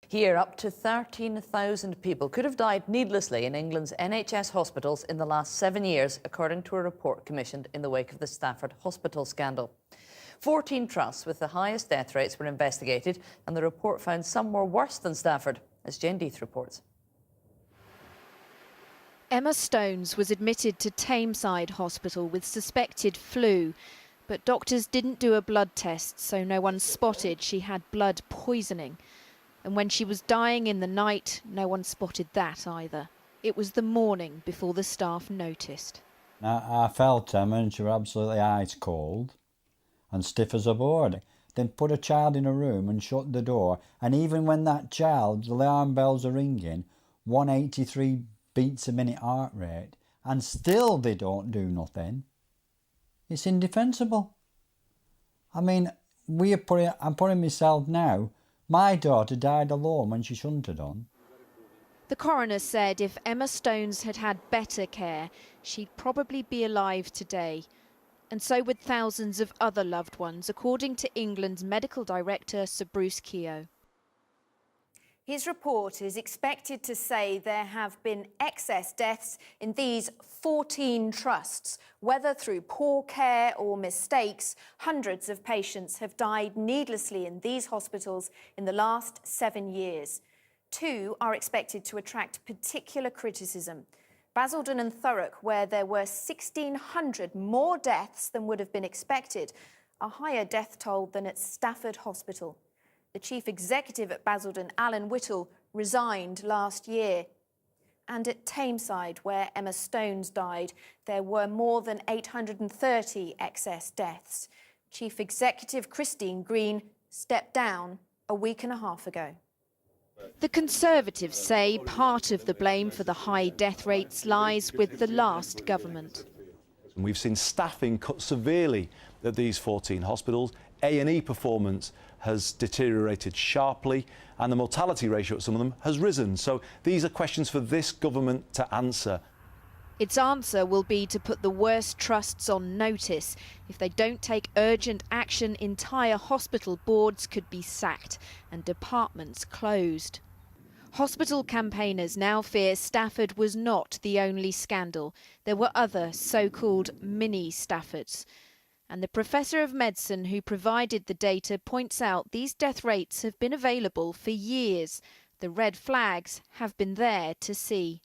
Here, up to 13,000 people could have died needlessly in England's NHS hospitals in the last 7 years, according to a report commissioned in the wake of the Stafford Hospital scandal. 14 trusts with the highest death rates were investigated, and the report found some were worse than Stafford, as Jane Death reports. Emma Stones was admitted to Tameside Hospital with suspected flu, but doctors didn't do a blood test, so no one spotted she had blood poisoning. And when she was dying in the night, no one spotted that either. It was the morning before the staff noticed. I felt Emma and she was absolutely ice cold and stiff as a board. Then put a child in a room and shut the door, and even when that child, the alarm bells are ringing, 183 beats a minute heart rate, and still they don't do nothing. It's indefensible. I mean, I'm putting myself now. My daughter died alone when she shouldn't have done. The coroner said if Emma Stones had had better care, she'd probably be alive today. And so would thousands of other loved ones, according to England's medical director, Sir Bruce Keogh. His report is expected to say there have been excess deaths in these 14 trusts. Whether through poor care or mistakes, hundreds of patients have died needlessly in these hospitals in the last 7 years. 2 are expected to attract particular criticism. Basildon and Thurrock, where there were 1,600 more deaths than would have been expected, a higher death toll than at Stafford Hospital. The chief executive at Basildon, Alan Whittle, resigned last year. And at Tameside, where Emma Stones died, there were more than 830 excess deaths. Chief Executive Christine Green stepped down a week and a half ago. The Conservatives say part of the blame for the high death rates lies with the last government. We've seen staffing cut severely at these 14 hospitals. A&E performance has deteriorated sharply, and the mortality ratio at some of them has risen. So these are questions for this government to answer. Its answer will be to put the worst trusts on notice. If they don't take urgent action, entire hospital boards could be sacked and departments closed. Hospital campaigners now fear Stafford was not the only scandal. There were other so-called mini Staffords. And the professor of medicine who provided the data points out these death rates have been available for years. The red flags have been there to see.